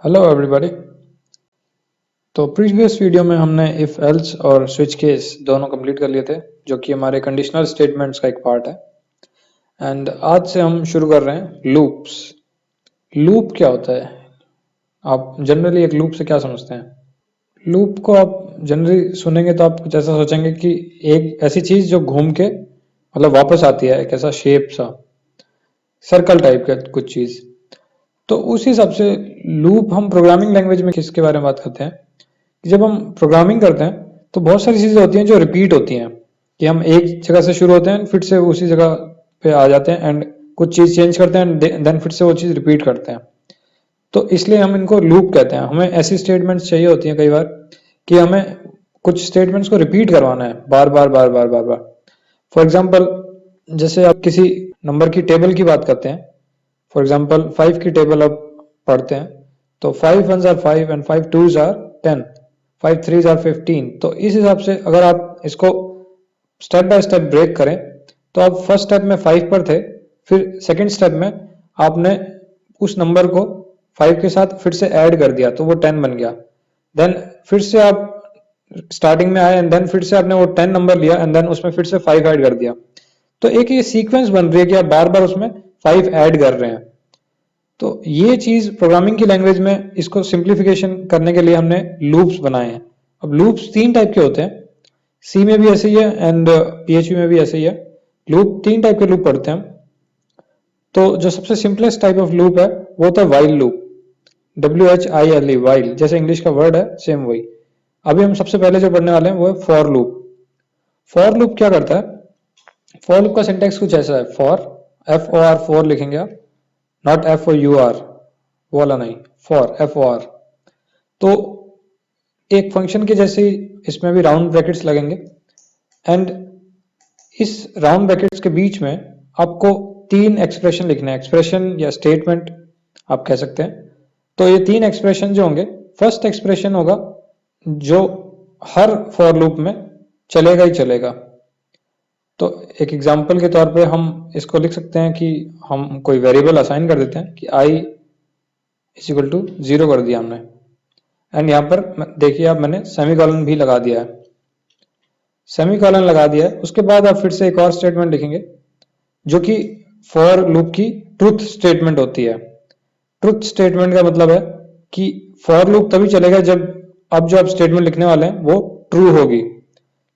Hello everybody. तो previous video में हमने इफ एल्स और स्विच केस दोनों कंप्लीट कर लिए थे, जो कि हमारे कंडीशनल स्टेटमेंट्स का एक पार्ट है। एंड आज से हम शुरू कर रहे हैं लूप्स। लूप क्या होता है? आप जनरली एक लूप से क्या समझते हैं? लूप को आप जनरली सुनेंगे तो आप कुछ ऐसा सोचेंगे कि एक ऐसी चीज जो घूम के मतलब वापस आती है, एक ऐसा शेप सा सर्कल टाइप का कुछ चीज। तो उस हिसाब से लूप हम प्रोग्रामिंग लैंग्वेज में किसके बारे में बात करते हैं कि जब हम प्रोग्रामिंग करते हैं तो बहुत सारी चीजें होती हैं जो रिपीट होती हैं, कि हम एक जगह से शुरू होते हैं फिर से उसी जगह पे आ जाते हैं एंड कुछ चीज चेंज करते हैं देन फिर से वो चीज रिपीट करते हैं। तो इसलिए हम इनको लूप कहते हैं। हमें ऐसी स्टेटमेंट्स चाहिए होती हैं कई बार कि हमें कुछ स्टेटमेंट्स को रिपीट करवाना है बार बार बार बार बार बार। फॉर एग्जाम्पल, जैसे आप किसी नंबर की टेबल की बात करते हैं, फॉर एग्जाम्पल 5 की टेबल आप पढ़ते हैं, तो 5 1s are 5 and 5 2s are 10, 5 3s are 15। तो इस हिसाब से अगर आप इसको स्टेप बाय स्टेप ब्रेक करें तो आप फर्स्ट स्टेप में 5 पर थे, फिर सेकंड स्टेप में आपने उस नंबर को 5 के साथ फिर से ऐड कर दिया तो वो 10 बन गया। देन फिर से आप स्टार्टिंग में आए एंड देन फिर से आपने वो 10 नंबर लिया एंड देन उसमें फिर से 5 ऐड कर दिया। तो एक ये सीक्वेंस बन रही है कि आप बार बार उसमें 5 ऐड कर रहे हैं। तो ये चीज प्रोग्रामिंग की लैंग्वेज में इसको सिंप्लीफिकेशन करने के लिए हमने लूप्स बनाए हैं। अब लूप्स 3 टाइप के होते हैं, सी में भी ऐसे ही है एंड पीएचपी में भी ऐसे ही है। लूप 3 टाइप के लूप पढ़ते हैं हम। तो जो सबसे सिंपलेस्ट टाइप ऑफ लूप है वो होता है वाइल लूप, WHILE, वाइल, जैसे इंग्लिश का वर्ड है सेम वही। अभी हम सबसे पहले जो पढ़ने वाले हैं वो है फॉर लूप। फॉर लूप क्या करता है? फॉर लूप का सिंटेक्स कुछ ऐसा है, फॉर, FOR, फॉर लिखेंगे आप, नॉट FOUR, वो वाला नहीं, फॉर, FOR। तो एक फंक्शन के जैसे ही इसमें भी राउंड ब्रैकेट्स लगेंगे एंड इस राउंड ब्रैकेट्स के बीच में आपको 3 एक्सप्रेशन लिखने हैं, एक्सप्रेशन या स्टेटमेंट आप कह सकते हैं। तो ये 3 एक्सप्रेशन जो होंगे, फर्स्ट एक्सप्रेशन होगा जो हर फॉर लूप में चलेगा ही चलेगा। तो एक एग्जांपल के तौर पे हम इसको लिख सकते हैं कि हम कोई वेरिएबल असाइन कर देते हैं कि i इज इक्वल टू 0 कर दिया हमने एंड यहाँ पर देखिए आप, मैंने सेमीकोलन भी लगा दिया है। सेमीकोलन लगा दिया है, उसके बाद आप फिर से एक और स्टेटमेंट लिखेंगे जो कि फॉर लूप की ट्रुथ स्टेटमेंट होती है। ट्रुथ स्टेटमेंट का मतलब है कि फॉर लूप तभी चलेगा जब अब जो आप स्टेटमेंट लिखने वाले हैं वो ट्रू होगी।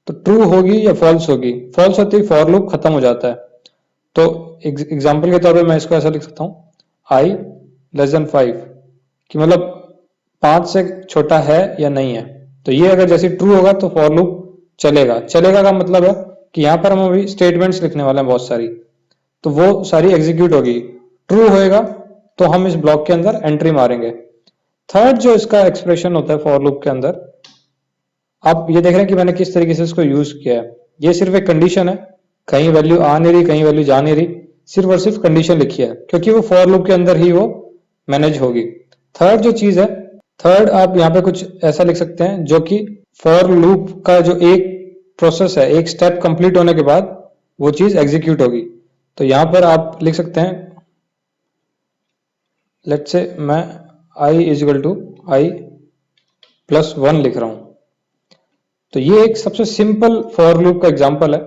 तो ट्रू होगी या फॉल्स होगी, फॉल्स होती है फॉर लूप खत्म हो जाता है। तो एग्जाम्पल के तौर पे मैं इसको ऐसा लिख सकता हूँ, i लेस देन 5, कि मतलब 5 से छोटा है या नहीं है। तो ये अगर जैसे ट्रू होगा तो फॉर लूप चलेगा। चलेगा का मतलब है कि यहाँ पर हम अभी स्टेटमेंट्स लिखने वाले हैं बहुत सारी, तो वो सारी एग्जीक्यूट होगी। ट्रू होएगा तो हम इस ब्लॉक के अंदर एंट्री मारेंगे। थर्ड जो इसका एक्सप्रेशन होता है फॉर लूप के अंदर, आप ये देख रहे हैं कि मैंने किस तरीके से इसको यूज किया है। ये सिर्फ एक कंडीशन है, कहीं वैल्यू आ नहीं रही, कहीं वैल्यू जा नहीं रही, सिर्फ और सिर्फ कंडीशन लिखी है क्योंकि वो फॉर लूप के अंदर ही वो मैनेज होगी। थर्ड जो चीज है, थर्ड आप यहाँ पे कुछ ऐसा लिख सकते हैं जो कि फॉर लूप का जो एक प्रोसेस है, एक स्टेप कंप्लीट होने के बाद वो चीज एग्जीक्यूट होगी। तो यहाँ पर आप लिख सकते हैं, लेट्स से मैं i is equal to i plus 1 लिख रहा हूं। तो ये एक सबसे सिंपल फॉर लूप का एग्जांपल है।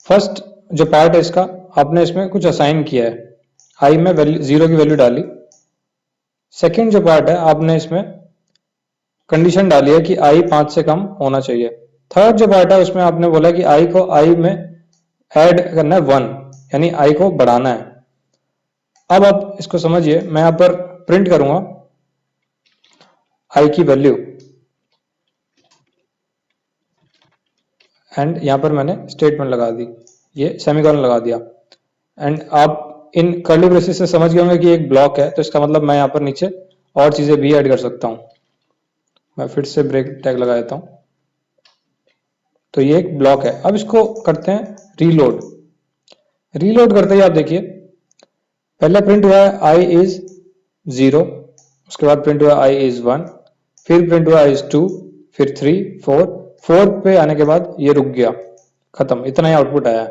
फर्स्ट जो पार्ट है इसका, आपने इसमें कुछ असाइन किया है, i में वैल्यू 0 की वैल्यू डाली। सेकंड जो पार्ट है, आपने इसमें कंडीशन डाली है कि i 5 से कम होना चाहिए। थर्ड जो पार्ट है उसमें आपने बोला कि i को i में ऐड करना है 1, यानी i को बढ़ाना है। अब आप इसको समझिए, मैं यहां पर प्रिंट करूंगा i की वैल्यू एंड यहां पर मैंने स्टेटमेंट लगा दी, ये सेमीकोलन लगा दिया एंड आप इन कर्ली ब्रेसेस से समझ गए होंगे कि एक ब्लॉक है, तो इसका मतलब मैं यहां पर नीचे और चीजें भी ऐड कर सकता हूं। मैं फिर से ब्रेक टैग लगा देता हूं। तो ये एक ब्लॉक है। अब इसको करते हैं रीलोड। रीलोड करते ही आप देखिए, पहले प्रिंट हुआ है i इज 0, उसके बाद प्रिंट हुआ i इज 1, फिर प्रिंट हुआ i इज 2, फिर 3, 4, 4 पे आने के बाद ये रुक गया, खत्म, इतना ही आउटपुट आया।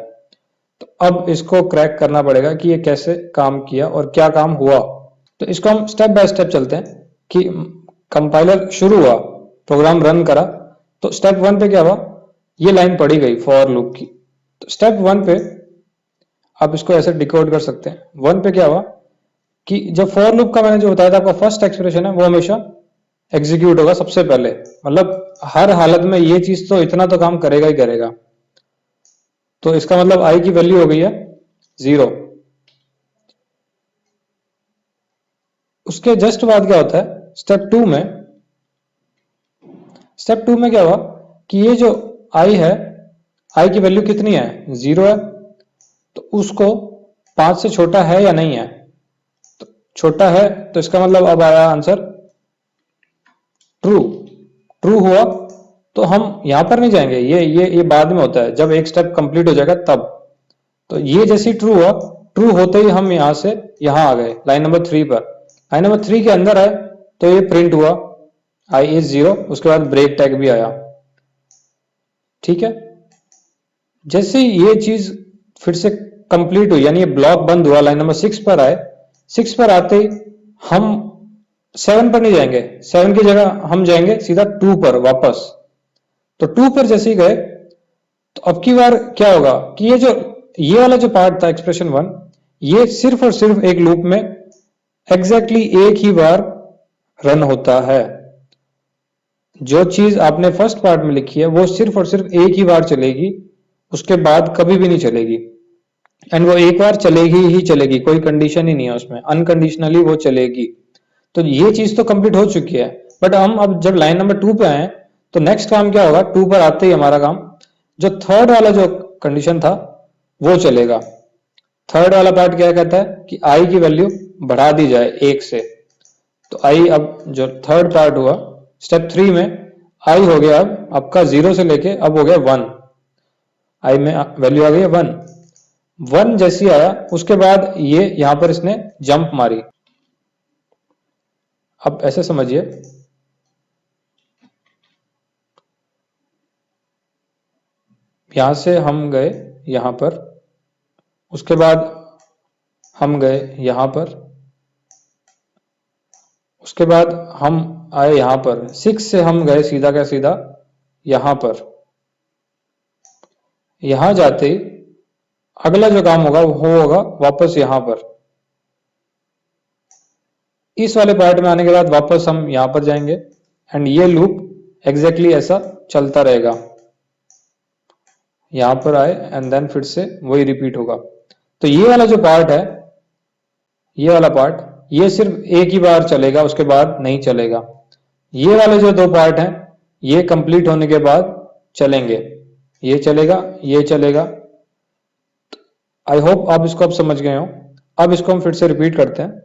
तो अब इसको क्रैक करना पड़ेगा कि ये कैसे काम किया और क्या काम हुआ। तो इसको हम स्टेप बाय स्टेप चलते हैं कि कंपाइलर शुरू हुआ, प्रोग्राम रन करा, तो स्टेप 1 पे क्या हुआ, ये लाइन पढ़ी गई फॉर लूप की। तो स्टेप 1 पे आप इसको ऐसे डिकोड कर सकते हैं। 1 पे क्या हुआ कि जब फॉर लूप का मैंने जो बताया था आपका फर्स्ट एक्सप्रेशन है वो हमेशा एग्जीक्यूट होगा सबसे पहले, मतलब हर हालत में ये चीज तो इतना तो काम करेगा ही करेगा। तो इसका मतलब आई की वैल्यू हो गई है 0। उसके जस्ट बाद क्या होता है स्टेप 2 में, स्टेप 2 में क्या हुआ कि ये जो आई है, आई की वैल्यू कितनी है, 0 है, तो उसको 5 से छोटा है या नहीं है, तो छोटा है, तो इसका मतलब अब आया आंसर ट्रू। ट्रू हुआ तो हम यहां पर नहीं जाएंगे, ये बाद में होता है जब एक स्टेप कंप्लीट हो जाएगा तब। तो ये जैसे ट्रू हुआ, ट्रू होते ही हम यहां से यहां आ गए लाइन नंबर 3 पर। लाइन नंबर 3 के अंदर है तो ये प्रिंट हुआ आई इज 0, उसके बाद ब्रेक टैग भी आया। ठीक है, जैसे ये चीज फिर से कंप्लीट हुई, यानी ये ब्लॉक बंद हुआ, लाइन नंबर 6 पर आए, 6 पर आते ही हम 7 पर नहीं जाएंगे, 7 की जगह हम जाएंगे सीधा 2 पर वापस। तो 2 पर जैसे ही गए तो अब की बार क्या होगा कि ये वाला जो पार्ट था एक्सप्रेशन 1, ये सिर्फ और सिर्फ एक लूप में एग्जैक्टली एक ही बार रन होता है। जो चीज आपने फर्स्ट पार्ट में लिखी है वो सिर्फ और सिर्फ एक ही बार चलेगी, उसके बाद कभी भी नहीं चलेगी। एंड वो एक बार चलेगी ही चलेगी, कोई कंडीशन ही नहीं है उसमें, अनकंडीशनली वो चलेगी। तो ये चीज तो कंप्लीट हो चुकी है, बट हम अब जब लाइन नंबर 2 पे आए तो नेक्स्ट काम क्या होगा, 2 पर आते ही हमारा काम जो थर्ड वाला जो कंडीशन था वो चलेगा। थर्ड वाला पार्ट क्या कहता है कि आई की वैल्यू बढ़ा दी जाए 1 से। तो आई अब जो थर्ड पार्ट हुआ स्टेप 3 में, आई हो गया अब आपका 0 से लेके अब हो गया 1, आई में वैल्यू आ गई है 1। 1 जैसी आया उसके बाद ये यहां पर इसने जंप मारी। अब ऐसे समझिए, यहां से हम गए यहां पर, उसके बाद हम गए यहां पर, उसके बाद हम आए यहां पर, 6 से हम गए सीधा का सीधा यहां पर। यहां जाते ही अगला जो काम होगा वो होगा वापस यहां पर। इस वाले पार्ट में आने के बाद वापस हम यहां पर जाएंगे एंड ये लूप एग्जैक्टली ऐसा चलता रहेगा। यहां पर आए एंड देन फिर से वही रिपीट होगा। तो ये वाला जो पार्ट है, ये वाला पार्ट, ये सिर्फ एक ही बार चलेगा, उसके बाद नहीं चलेगा। ये वाले जो दो पार्ट हैं ये कंप्लीट होने के बाद चलेंगे, ये चलेगा, ये चलेगा। आई होप आप इसको अब समझ गए हो। अब इसको हम फिर से रिपीट करते हैं।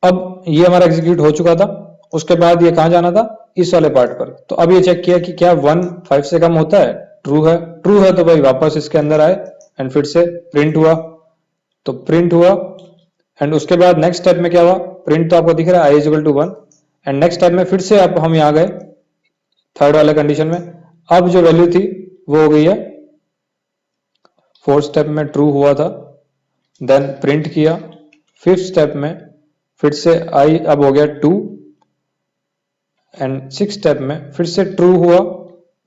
अब ये हमारा एग्जीक्यूट हो चुका था, उसके बाद ये कहां जाना था, इस वाले पार्ट पर। तो अब ये चेक किया कि क्या 1 5 से कम होता है, ट्रू है, ट्रू है तो भाई वापस इसके अंदर आए एंड फिर से प्रिंट हुआ, तो प्रिंट हुआ। एंड उसके बाद नेक्स्ट स्टेप में क्या हुआ, प्रिंट तो आपको दिख रहा है i is equal to 1, and next step में फिर से अब हम यहां गए थर्ड वाले कंडीशन में। अब जो वैल्यू थी वो हो गई है, फोर्थ स्टेप में ट्रू हुआ था, देन प्रिंट किया। फिफ्थ स्टेप में फिर से आई अब हो गया 2, एंड सिक्स स्टेप में फिर से ट्रू हुआ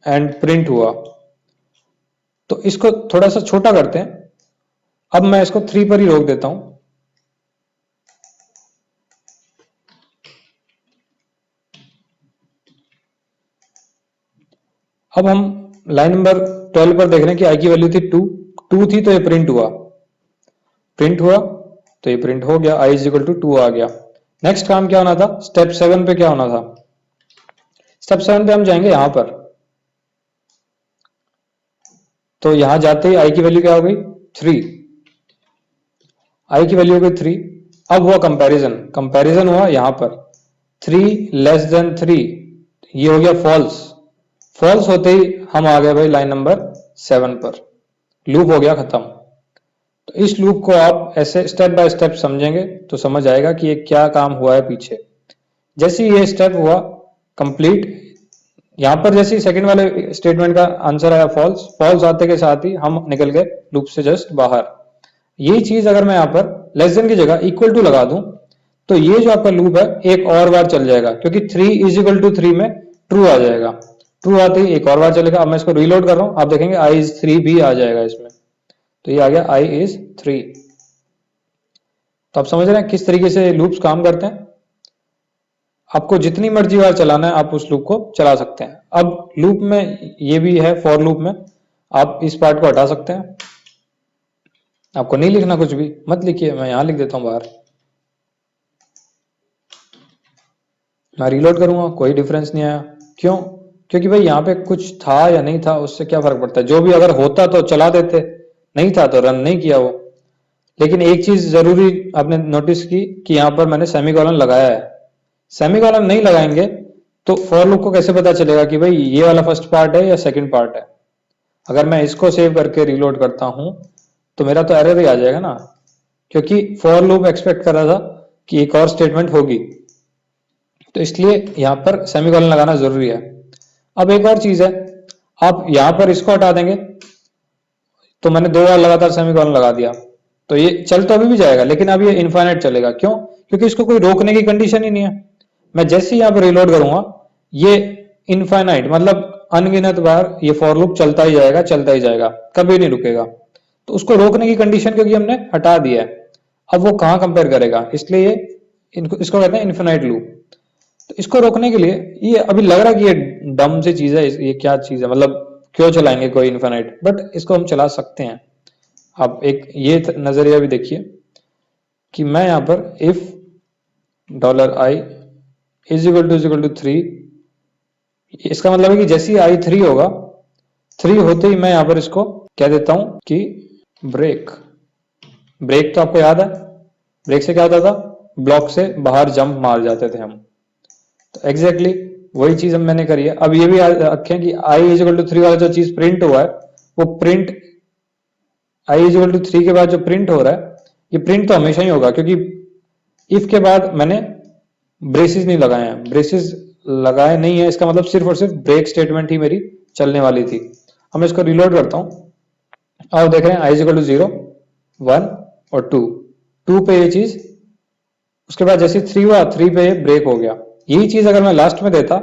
एंड प्रिंट हुआ। तो इसको थोड़ा सा छोटा करते हैं, अब मैं इसको 3 पर ही रोक देता हूं। अब हम लाइन नंबर 12 पर देख रहे हैं कि आई की वैल्यू थी 2 थी तो ये प्रिंट हुआ, प्रिंट हुआ तो ये प्रिंट हो गया, आई इज इक्वल टू 2 आ गया। नेक्स्ट काम क्या होना था, स्टेप 7 पे क्या होना था, स्टेप 7 पे हम जाएंगे यहां पर। तो यहां जाते ही आई की वैल्यू क्या हो गई 3, आई की वैल्यू हो गई 3। अब हुआ कंपैरिजन, कंपैरिजन हुआ यहां पर 3 लेस देन 3, ये हो गया फॉल्स। फॉल्स होते ही हम आ गए भाई लाइन नंबर 7 पर, लूप हो गया खत्म। तो इस लूप को आप ऐसे स्टेप बाय स्टेप समझेंगे तो समझ आएगा कि ये क्या काम हुआ है पीछे। जैसे ये स्टेप हुआ कंप्लीट, यहां पर जैसे सेकंड वाले स्टेटमेंट का आंसर आया फॉल्स, फॉल्स आते के साथ ही हम निकल गए लूप से जस्ट बाहर। यही चीज अगर मैं यहाँ पर लेस देन की जगह इक्वल टू लगा दूं तो ये जो आपका लूप है एक और बार चल जाएगा, क्योंकि 3 इज इक्वल टू 3 में ट्रू आ जाएगा। ट्रू आते ही एक और बार चलेगा। अब मैं इसको रीलोड कर रहा हूं, आप देखेंगे आई इज 3 भी आ जाएगा इसमें। तो ये आ गया आई इज 3। तो आप समझ रहे हैं किस तरीके से लूप्स काम करते हैं। आपको जितनी मर्जी बार चलाना है आप उस लूप को चला सकते हैं। अब लूप में ये भी है, फॉर लूप में आप इस पार्ट को हटा सकते हैं। आपको नहीं लिखना कुछ भी, मत लिखिए, मैं यहां लिख देता हूं बाहर। मैं रीलोड करूंगा, कोई डिफरेंस नहीं आया। क्यों? क्योंकि भाई यहाँ पे कुछ था या नहीं था उससे क्या फर्क पड़ता है। जो भी अगर होता तो चला देते, नहीं था तो रन नहीं किया वो। लेकिन एक चीज जरूरी आपने नोटिस की कि यहाँ पर मैंने सेमीकोलन लगाया है। सेमीकोलन नहीं लगाएंगे तो फॉर लूप को कैसे पता चलेगा कि भाई ये वाला फर्स्ट पार्ट है या सेकंड पार्ट है। अगर मैं इसको सेव करके रीलोड करता हूं तो मेरा तो एरर ही आ जाएगा ना, क्योंकि फॉर लूप एक्सपेक्ट कर रहा था कि एक और स्टेटमेंट होगी। तो इसलिए यहां पर सेमीकोलन लगाना जरूरी है। अब एक और चीज है, आप यहां पर इसको हटा देंगे तो मैंने 2 बार लगातार सेमीकोलन लगा दिया तो ये चल तो अभी भी जाएगा, लेकिन अब ये इनफाइनाइट चलेगा। क्यों? क्योंकि इसको कोई रोकने की कंडीशन ही नहीं है। मैं जैसे ही यहां पर रिलोड करूंगा ये इनफाइनाइट मतलब अनगिनत बार ये फॉर लूप चलता ही जाएगा, चलता ही जाएगा, कभी नहीं रुकेगा। तो उसको रोकने की कंडीशन क्योंकि हमने हटा दिया है, अब वो कहां कंपेयर करेगा, इसलिए इसको कहते हैं इन्फिनाइट लूप। तो इसको रोकने के लिए, ये अभी लग रहा है कि ये डम सी चीज है, ये क्या चीज है, मतलब क्यों चलाएंगे कोई इन्फिनाइट, बट इसको हम चला सकते हैं। आप एक ये नजरिया भी देखिए कि मैं यहां पर if $i is equal to 3, इसका मतलब है कि जैसे ही i 3 होगा, 3 होते ही मैं यहां पर इसको कह देता हूं कि ब्रेक। ब्रेक तो आपको याद है, ब्रेक से क्या होता था, ब्लॉक से बाहर जंप मार जाते थे हम। तो एग्जैक्टली वही चीज हम मैंने करी है। अब ये भी रखें कि i इज इक्वल टू 3 वाला जो चीज प्रिंट हुआ है वो print i is equal to 3 के बाद जो प्रिंट हो रहा है ये प्रिंट तो हमेशा ही होगा, क्योंकि इफ के बाद मैंने ब्रेसेस नहीं लगाए हैं। ब्रेसेस लगाए नहीं है इसका मतलब सिर्फ और सिर्फ ब्रेक स्टेटमेंट ही मेरी चलने वाली थी। अब मैं इसको रिलोड करता हूं और देख रहे हैं i इज इक्वल टू 0, 1 और 2। 2 पे ये चीज, उसके बाद जैसे 3 हुआ 3 पे ये ब्रेक हो गया। यही चीज अगर मैं लास्ट में देता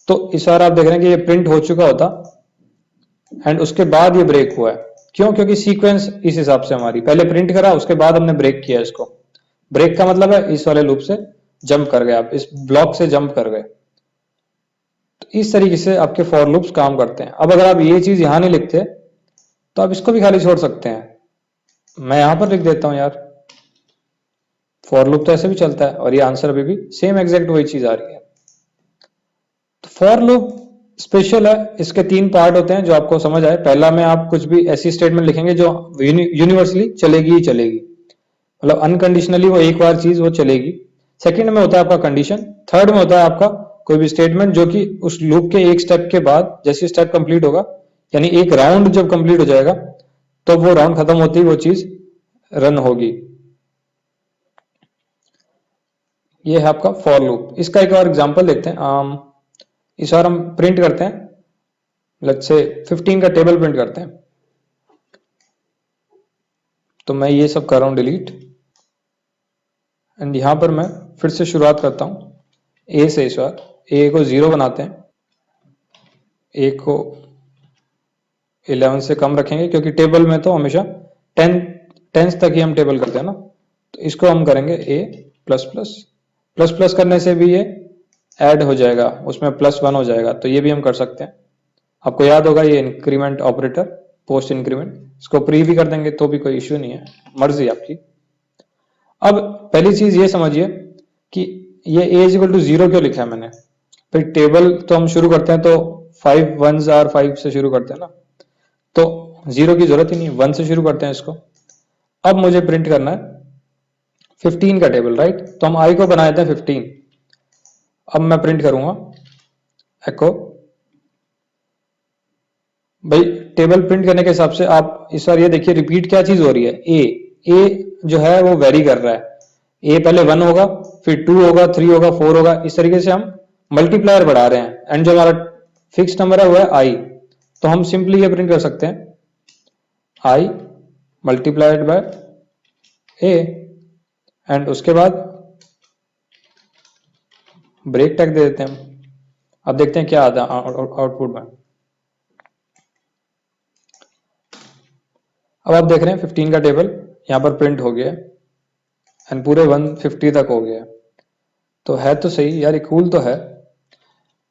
तो इस बार आप देख रहे हैं कि ये प्रिंट हो चुका होता एंड उसके बाद ये ब्रेक हुआ है। क्यों? क्योंकि सीक्वेंस इस हिसाब से हमारी पहले प्रिंट करा उसके बाद हमने ब्रेक किया इसको। ब्रेक का मतलब है इस वाले लूप से जंप कर गए, आप इस ब्लॉक से जंप कर गए। तो इस तरीके से आपके फॉर लूप्स काम करते हैं। अब अगर आप ये चीज यहां नहीं लिखते तो आप इसको भी खाली छोड़ सकते हैं। मैं यहां पर लिख देता हूं यार, फॉर लूप तो ऐसे भी चलता है और ये आंसर अभी भी सेम एग्जैक्ट वही चीज आ रही है। तो फॉर लूप स्पेशल है, इसके 3 पार्ट होते हैं जो आपको समझ आए। पहला में आप कुछ भी ऐसी स्टेटमेंट लिखेंगे जो यूनिवर्सली चलेगी ही चलेगी, मतलब अनकंडीशनली वो एक बार चीज वो चलेगी। सेकंड में होता है आपका कंडीशन। थर्ड में होता है आपका कोई भी स्टेटमेंट जो कि उस लूप के एक स्टेप के बाद जैसे स्टेप कंप्लीट होगा, यानी एक राउंड जब कंप्लीट हो जाएगा तो वो राउंड खत्म होती ही वो चीज रन होगी। ये है आपका फॉर लूप। इसका एक और एग्जांपल देखते हैं। इस बार हम प्रिंट करते हैं, लेट्स से 15 का टेबल प्रिंट करते हैं। तो मैं ये सब कर रहा हूं डिलीट एंड यहां पर मैं फिर से शुरुआत करता हूं ए से। इस बार ए को 0 बनाते हैं, ए को 11 से कम रखेंगे क्योंकि टेबल में तो हमेशा 10 तक ही हम टेबल करते हैं ना। तो इसको हम करेंगे ए प्लस प्लस। प्लस प्लस करने से भी ये ऐड हो जाएगा, उसमें +1 हो जाएगा। तो ये भी हम कर सकते हैं। आपको याद होगा ये इंक्रीमेंट ऑपरेटर, पोस्ट इंक्रीमेंट, इसको प्री भी कर देंगे तो भी कोई इश्यू नहीं है, मर्जी आपकी। अब पहली चीज ये समझिए कि ये a इज इक्वल टू 0 क्यों लिखा है मैंने। फिर टेबल तो हम शुरू करते हैं तो 5 1s आर 5 से शुरू करते हैं ना, तो 0 की जरूरत ही नहीं, 1 से शुरू करते हैं इसको। अब मुझे प्रिंट करना है 15 का टेबल, राइट। तो हम i को बना देते हैं 15। अब मैं प्रिंट करूंगा एको। भाई टेबल प्रिंट करने के हिसाब से आप इस बार ये देखिए रिपीट क्या चीज हो रही है, ए जो है वो वेरी कर रहा है। ए पहले 1 होगा, फिर 2 होगा, 3 होगा, 4 होगा, इस तरीके से हम मल्टीप्लायर बढ़ा रहे हैं एंड जो हमारा फिक्स नंबर है वो है आई। तो हम सिंपली ये प्रिंट कर सकते हैं आई मल्टीप्लाइड बाय ए एंड उसके बाद ब्रेक टैग दे देते हैं हम। अब देखते हैं क्या आता है आउटपुट में। अब आप देख रहे हैं 15 का टेबल यहाँ पर प्रिंट हो गया एंड पूरे 150 तक हो गया। तो है तो सही यार, कूल तो है।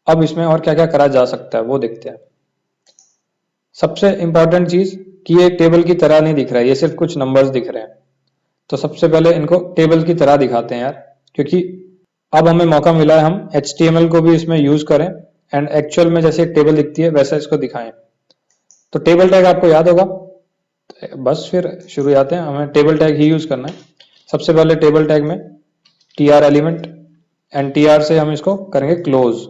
अब इसमें और क्या क्या करा जा सकता है वो देखते हैं। सबसे इंपॉर्टेंट चीज कि ये टेबल की तरह नहीं दिख रहा है, ये सिर्फ कुछ नंबर्स दिख रहे हैं। तो सबसे पहले इनको टेबल की तरह दिखाते हैं यार, क्योंकि अब हमें मौका मिला है हम HTML को भी इसमें यूज करें एंड एक्चुअल में जैसे एक टेबल दिखती है वैसा इसको दिखाएं। तो टेबल टैग आपको याद होगा, बस फिर शुरुआत है, हमें टेबल टैग ही यूज करना है। सबसे पहले टेबल टैग में tr एलिमेंट एंड tr से हम इसको करेंगे क्लोज।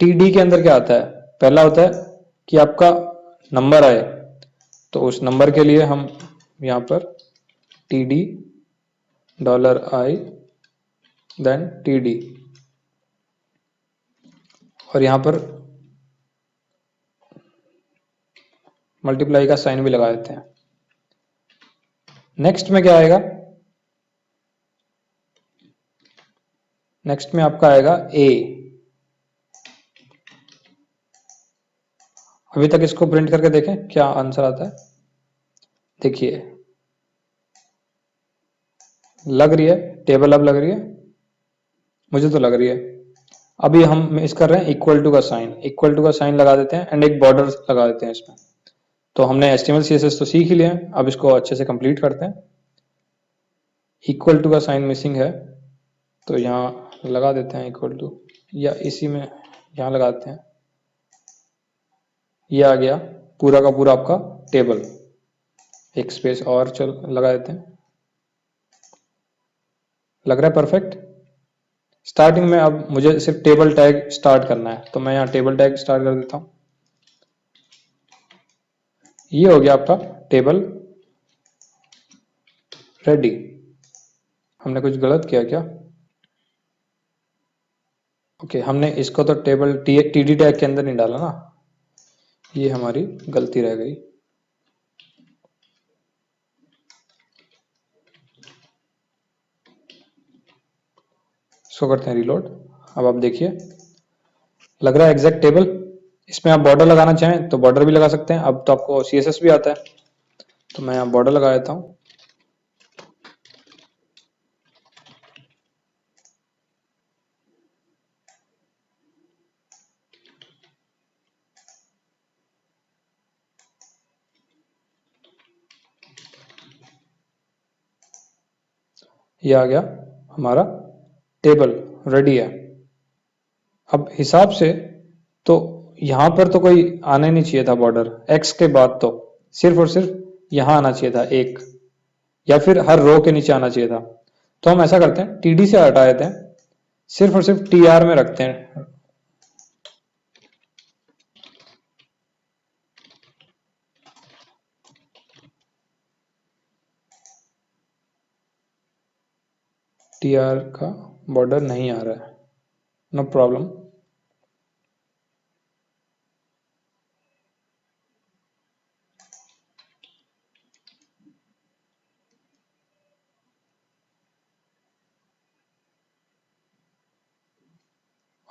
td के अंदर क्या आता है, पहला होता है कि आपका नंबर आए, तो उस नंबर के लिए हम यहाँ पर td $i देन td और यहाँ पर मल्टीप्लाई का साइन भी लगा देते हैं। नेक्स्ट में क्या आएगा, नेक्स्ट में आपका आएगा a। अभी तक इसको प्रिंट करके देखें क्या आंसर आता है। देखिए लग रही है टेबल, अब लग रही है, मुझे तो लग रही है। अभी हम इस कर रहे हैं इक्वल टू का साइन, इक्वल टू का साइन लगा देते हैं एंड एक बॉर्डर लगा देते हैं इसमें। तो हमने HTML CSS तो सीख ही लिया है, अब इसको अच्छे से कंप्लीट करते हैं। इक्वल टू का साइन मिसिंग है तो यहाँ लगा देते हैं इक्वल टू, या इसी में यहाँ लगा देते हैं। ये आ गया पूरा का पूरा आपका टेबल। एक स्पेस और चल लगा देते हैं, लग रहा है परफेक्ट। स्टार्टिंग में अब मुझे सिर्फ टेबल टैग स्टार्ट करना है, तो मैं यहाँ टेबल टैग स्टार्ट कर देता हूँ। ये हो गया आपका टेबल रेडी। हमने कुछ गलत किया क्या? ओके, हमने इसको तो टेबल TD टैग के अंदर नहीं डाला ना, ये हमारी गलती रह गई। इसको करते हैं रीलोड। अब आप देखिए लग रहा है एग्जैक्ट टेबल। इसमें आप बॉर्डर लगाना चाहें तो बॉर्डर भी लगा सकते हैं। अब तो आपको CSS भी आता है, तो मैं यहाँ बॉर्डर लगा देता हूँ। ये आ गया हमारा टेबल रेडी है। अब हिसाब से तो यहाँ पर तो कोई आने नहीं चाहिए था बॉर्डर, X के बाद तो सिर्फ और सिर्फ यहाँ आना चाहिए था एक, या फिर हर रो के नीचे आना चाहिए था। तो हम ऐसा करते हैं TD से हटा देते हैं, सिर्फ और सिर्फ TR में रखते हैं। TR का बॉर्डर नहीं आ रहा है, नो प्रॉब्लम।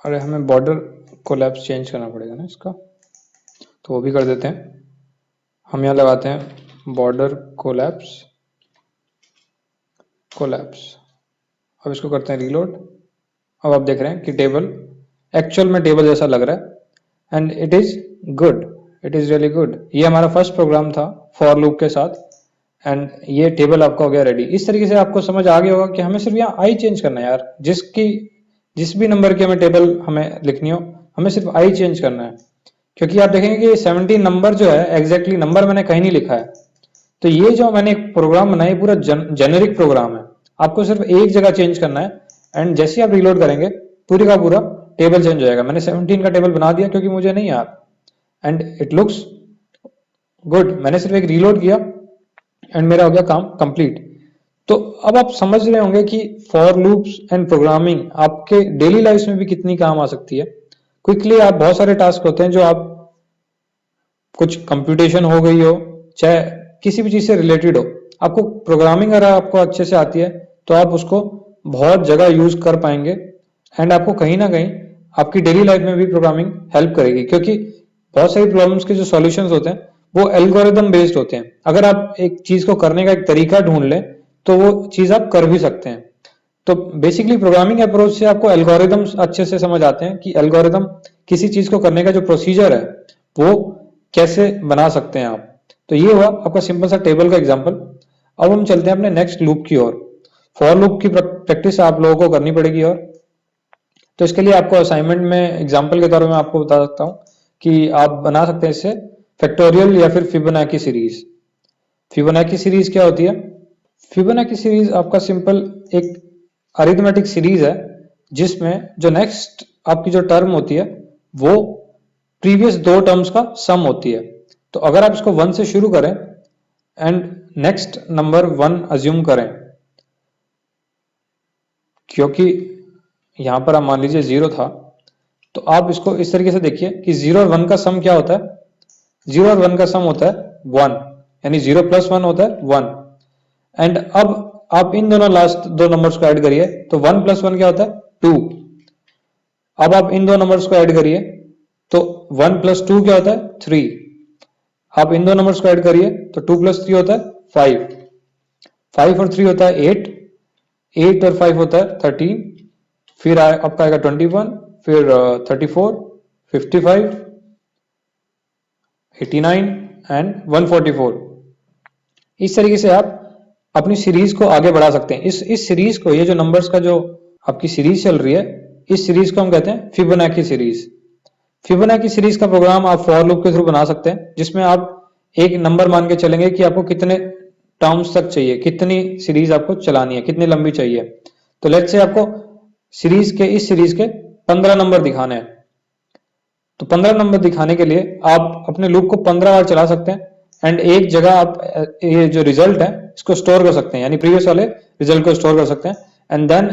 अरे हमें बॉर्डर कोलैप्स चेंज करना पड़ेगा ना इसका, तो वो भी कर देते हैं। हम यहाँ लगाते हैं बॉर्डर कोलैप्स। अब इसको करते हैं रीलोड। अब आप देख रहे हैं कि टेबल एक्चुअल में टेबल जैसा लग रहा है and it is good, it is really good. ये हमारा फर्स्ट प्रोग्राम था फॉर लूप के साथ एंड ये टेबल आपका हो गया रेडी। इस तरीके से आपको समझ आ गया होगा कि हमें सिर्फ यहाँ आई चेंज करना है यार, जिस भी नंबर की हमें टेबल हमें लिखनी हो, हमें सिर्फ आई चेंज करना है। क्योंकि आप देखेंगे कि 17 नंबर जो है एग्जैक्टली नंबर मैंने कहीं नहीं लिखा है। तो ये जो मैंने एक प्रोग्राम बनाया पूरा जेनेरिक प्रोग्राम है, आपको सिर्फ एक जगह चेंज करना है एंड जैसे ही आप रीलोड करेंगे पूरी का पूरा टेबल चेंज हो जाएगा। मैंने 17 का टेबल बना दिया क्योंकि मुझे नहीं याद एंड इट लुक्स गुड। मैंने सिर्फ एक रीलोड किया एंड मेरा हो गया काम कंप्लीट। तो अब आप समझ रहे होंगे कि फॉर लूप्स एंड प्रोग्रामिंग आपके डेली लाइफ में भी कितनी काम आ सकती है। क्विकली आप बहुत सारे टास्क होते हैं जो आपको कुछ कंप्यूटेशन हो गई हो, चाहे किसी भी चीज से रिलेटेड हो, आपको प्रोग्रामिंग अगर आपको अच्छे से आती है तो आप उसको बहुत जगह यूज कर पाएंगे एंड आपको कहीं ना कहीं आपकी डेली लाइफ में भी प्रोग्रामिंग हेल्प करेगी, क्योंकि बहुत सारी प्रॉब्लम्स के जो सॉल्यूशंस होते हैं वो एल्गोरिदम बेस्ड होते हैं। अगर आप एक चीज को करने का एक तरीका ढूंढ लें तो वो चीज आप कर भी सकते हैं। तो बेसिकली प्रोग्रामिंग अप्रोच से आपको एल्गोरिदम्स अच्छे से समझ आते हैं कि एल्गोरिदम किसी चीज को करने का जो प्रोसीजर है वो कैसे बना सकते हैं आप। तो ये हुआ आपका सिंपल सा टेबल का एग्जांपल। अब हम चलते हैं अपने नेक्स्ट लूप की ओर। फॉर लूप की प्रैक्टिस आप लोगों को करनी पड़ेगी, और तो इसके लिए आपको असाइनमेंट में एग्जांपल के तौर पे मैं आपको बता सकता हूँ कि आप बना सकते हैं इससे फैक्टोरियल या फिर फिबोनाची सीरीज। फिबोनाची सीरीज क्या होती है? फिबोनाची सीरीज आपका सिंपल एक अरिथमेटिक सीरीज है जिसमें जो नेक्स्ट आपकी जो टर्म होती है वो प्रीवियस दो टर्म्स का सम होती है। तो अगर आप इसको 1 से शुरू करें एंड नेक्स्ट नंबर 1 अज्यूम करें, क्योंकि यहां पर आप मान लीजिए 0 था, तो आप इसको इस तरीके से देखिए कि 0 और 1 का सम क्या होता है? 0 और 1 का सम होता है 1, यानी 0 प्लस 1 होता है 1। एंड अब आप इन दोनों लास्ट दो नंबर्स को ऐड करिए तो 1 प्लस 1 क्या होता है? 2। अब आप इन दो नंबर्स को ऐड करिए तो 1 प्लस 2 क्या होता है? 3। आप इन दो नंबर्स को ऐड करिए तो 2 प्लस 3 होता है 5। 5 और 3 होता है 8। 8 और 5 होता है 13। फिर आपका आएगा 21, फिर 34, 55, 89 एंड 144। इस तरीके से आप अपनी सीरीज को आगे बढ़ा सकते हैं। इस सीरीज को, ये जो नंबर्स का जो आपकी सीरीज चल रही है, इस सीरीज को हम कहते हैं फिबोनाची सीरीज। फिबोनाची सीरीज का प्रोग्राम आप फॉर लूप के थ्रू बना सकते हैं, जिसमें आप एक नंबर मान के चलेंगे कि आपको कितने टर्म्स तक चाहिए, कितनी सीरीज आपको चलानी है, कितनी लंबी चाहिए। तो लेट्स से आपको इस सीरीज के 15 नंबर दिखाने हैं, तो 15 नंबर दिखाने के लिए आप अपने लूप को 15 बार चला सकते हैं एंड एक जगह आप ये जो रिजल्ट है इसको स्टोर कर सकते हैं, यानी प्रीवियस वाले रिजल्ट को स्टोर कर सकते हैं एंड देन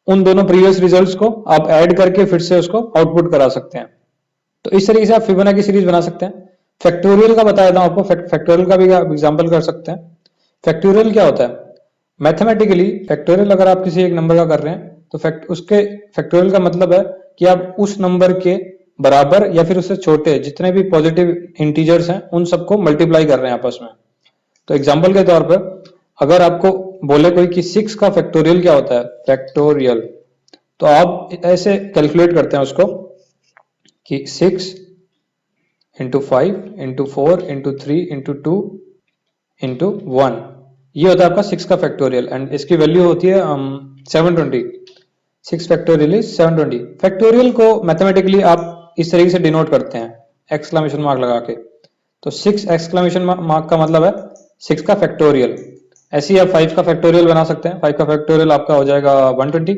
उन दोनों प्रीवियस रिजल्ट्स को आप ऐड करके फिर से उसको आउटपुट करा सकते हैं। तो इस तरीके से आप फिबोनाची सीरीज बना सकते हैं। फैक्टोरियल का बता देता हूं आपको, फैक्टोरियल का भी एग्जांपल कर सकते हैं। फैक्टोरियल क्या होता है? मैथमेटिकली फैक्टोरियल अगर आप किसी एक नंबर का कर रहे हैं तो उसके फैक्टोरियल का मतलब है कि आप उस नंबर के बराबर या फिर उससे छोटे जितने भी पॉजिटिव इंटीजर्स हैं उन सबको मल्टीप्लाई कर रहे हैं आपस में। तो एग्जांपल के तौर पर अगर आपको बोले कोई कि 6 का फैक्टोरियल क्या होता है, फैक्टोरियल, तो आप ऐसे कैलकुलेट करते हैं उसको कि 6 into 5 into 4 into 3 into 2 into 1, ये होता है आपका 6 का फैक्टोरियल एंड इसकी वैल्यू होती है 720। 6 फैक्टोरियल इज 720। फैक्टोरियल को मैथमेटिकली आप इस तरीके से डिनोट करते हैं एक्सक्लेमेशन मार्क लगा के। तो 6 एक्सक्लेमेशन मार्क का मतलब है 6 का फैक्टोरियल। ऐसे ही आप 5 का फैक्टोरियल बना सकते हैं। 5 का फैक्टोरियल आपका हो जाएगा 120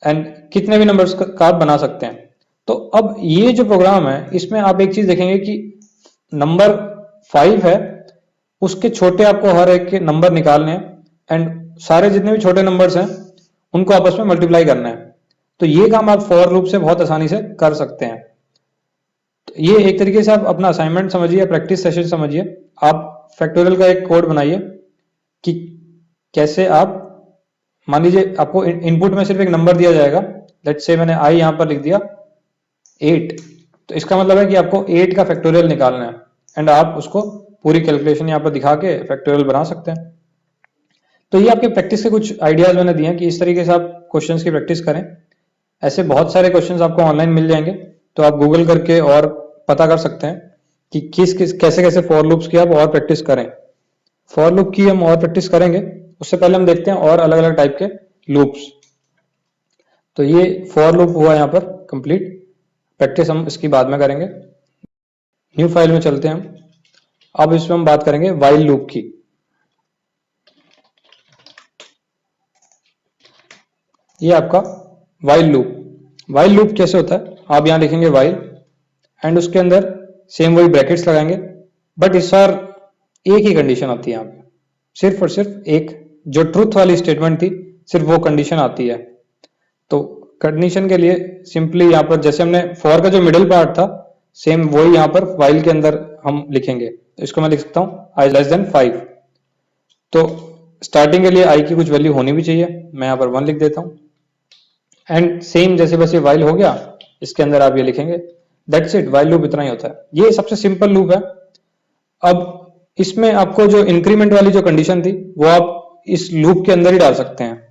एंड कितने भी नंबर्स का आप बना सकते हैं। तो अब ये जो प्रोग्राम है इसमें आप एक चीज देखेंगे कि नंबर 5 है उसके छोटे आपको हर एक के नंबर निकालने हैं एंड सारे जितने भी छोटे नंबर्स हैं उनको आपस में मल्टीप्लाई करना है। तो ये काम आप फॉर लूप से बहुत आसानी से कर सकते हैं। तो ये एक तरीके से आप अपना असाइनमेंट समझिए, प्रैक्टिस सेशन समझिए। आप फैक्टोरियल का एक कोड बनाइए कि कैसे आप, मान लीजिए आपको इनपुट में सिर्फ एक नंबर दिया जाएगा, लेट्स से मैंने आई यहां पर लिख दिया 8, तो इसका मतलब है कि आपको 8 का फैक्टोरियल निकालना है एंड आप उसको पूरी कैलकुलेशन यहाँ पर दिखा के फैक्टोरियल बना सकते हैं। तो ये आपके प्रैक्टिस के कुछ आइडियाज मैंने दिए हैं कि इस तरीके से आप क्वेश्चंस की प्रैक्टिस करें। ऐसे बहुत सारे क्वेश्चंस आपको ऑनलाइन मिल जाएंगे, तो आप गूगल करके और पता कर सकते हैं कि कैसे कैसे फॉर लूप्स की आप और प्रैक्टिस करें। फॉर लूप की हम और प्रैक्टिस करेंगे, उससे पहले हम देखते हैं और अलग अलग टाइप के लूप्स। तो ये फॉर लूप हुआ यहाँ पर कंप्लीट, प्रैक्टिस हम इसकी बाद में करेंगे। न्यू फाइल में चलते हैं हम। अब इसमें हम बात करेंगे व्हाइल लूप की। ये आपका व्हाइल लूप। व्हाइल लूप कैसे होता है? आप यहां लिखेंगे व्हाइल एंड उसके अंदर सेम वही ब्रैकेट्स लगाएंगे, बट इस बार एक ही कंडीशन आती है यहाँ पे, सिर्फ और सिर्फ एक, जो ट्रूथ वाली स्टेटमेंट थी सिर्फ वो कंडीशन आती है। तो कंडीशन के लिए सिंपली यहाँ पर जैसे हमने फॉर का जो मिडिल पार्ट था सेम वही यहाँ पर वाइल के अंदर हम लिखेंगे। इसको मैं लिख सकता हूँ आई लेस देन 5। तो स्टार्टिंग के लिए आई की कुछ वैल्यू होनी भी चाहिए, मैं यहाँ पर 1 लिख देता हूँ। एंड सेम जैसे बस ये वाइल हो गया, इसके अंदर आप ये लिखेंगे। दैट्स इट, वाइल लूप इतना ही होता है। ये सबसे सिंपल लूप है। अब इसमें आपको जो इंक्रीमेंट वाली जो कंडीशन थी वो आप इस लूप के अंदर ही डाल सकते हैं।